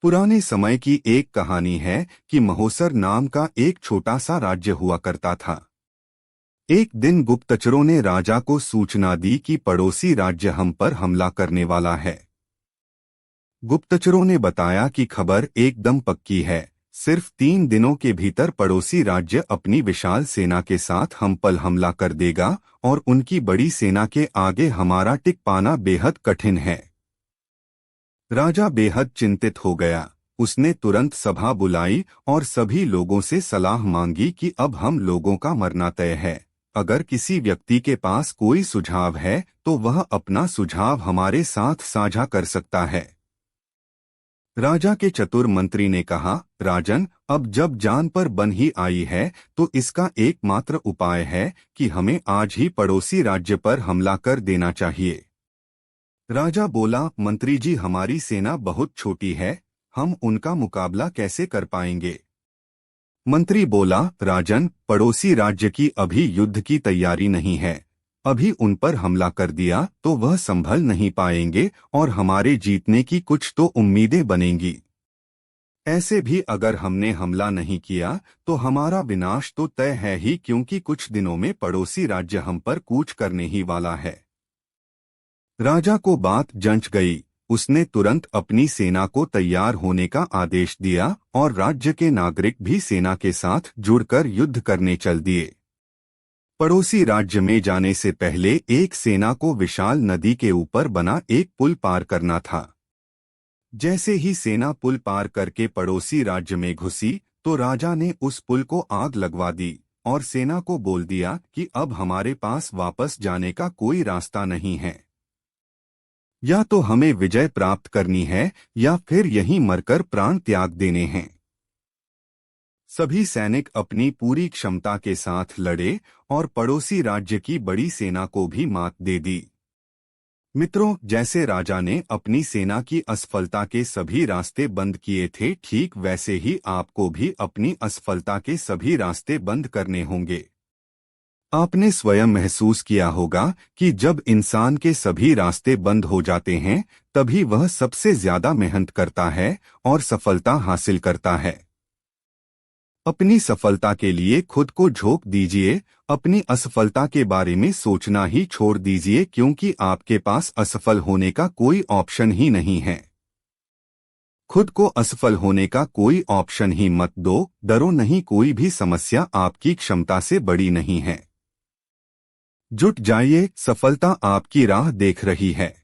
पुराने समय की एक कहानी है कि महोसर नाम का एक छोटा सा राज्य हुआ करता था। एक दिन गुप्तचरों ने राजा को सूचना दी कि पड़ोसी राज्य हम पर हमला करने वाला है। गुप्तचरों ने बताया कि खबर एकदम पक्की है। सिर्फ 3 दिनों के भीतर पड़ोसी राज्य अपनी विशाल सेना के साथ हम पर हमला कर देगा और उनकी बड़ी सेना के आगे हमारा टिक पाना बेहद कठिन है। राजा बेहद चिंतित हो गया। उसने तुरंत सभा बुलाई और सभी लोगों से सलाह मांगी कि अब हम लोगों का मरना तय है। अगर किसी व्यक्ति के पास कोई सुझाव है तो वह अपना सुझाव हमारे साथ साझा कर सकता है। राजा के चतुर मंत्री ने कहा, राजन, अब जब जान पर बन ही आई है तो इसका एकमात्र उपाय है कि हमें आज ही पड़ोसी राज्य पर हमला कर देना चाहिए। राजा बोला, मंत्री जी, हमारी सेना बहुत छोटी है, हम उनका मुकाबला कैसे कर पाएंगे? मंत्री बोला, राजन, पड़ोसी राज्य की अभी युद्ध की तैयारी नहीं है। अभी उन पर हमला कर दिया तो वह संभल नहीं पाएंगे और हमारे जीतने की कुछ तो उम्मीदें बनेंगी। ऐसे भी अगर हमने हमला नहीं किया तो हमारा विनाश तो तय है ही, क्योंकि कुछ दिनों में पड़ोसी राज्य हम पर कूच करने ही वाला है। राजा को बात जंच गई। उसने तुरंत अपनी सेना को तैयार होने का आदेश दिया और राज्य के नागरिक भी सेना के साथ जुड़कर युद्ध करने चल दिए। पड़ोसी राज्य में जाने से पहले एक सेना को विशाल नदी के ऊपर बना एक पुल पार करना था। जैसे ही सेना पुल पार करके पड़ोसी राज्य में घुसी तो राजा ने उस पुल को आग लगवा दी और सेना को बोल दिया कि अब हमारे पास वापस जाने का कोई रास्ता नहीं है। या तो हमें विजय प्राप्त करनी है या फिर यहीं मरकर प्राण त्याग देने हैं। सभी सैनिक अपनी पूरी क्षमता के साथ लड़े और पड़ोसी राज्य की बड़ी सेना को भी मात दे दी। मित्रों, जैसे राजा ने अपनी सेना की असफलता के सभी रास्ते बंद किए थे, ठीक वैसे ही आपको भी अपनी असफलता के सभी रास्ते बंद करने होंगे। आपने स्वयं महसूस किया होगा कि जब इंसान के सभी रास्ते बंद हो जाते हैं तभी वह सबसे ज्यादा मेहनत करता है और सफलता हासिल करता है। अपनी सफलता के लिए खुद को झोंक दीजिए, अपनी असफलता के बारे में सोचना ही छोड़ दीजिए, क्योंकि आपके पास असफल होने का कोई ऑप्शन ही नहीं है। खुद को असफल होने का कोई ऑप्शन ही मत दो। डरो नहीं, कोई भी समस्या आपकी क्षमता से बड़ी नहीं है। जुट जाइए, सफलता आपकी राह देख रही है।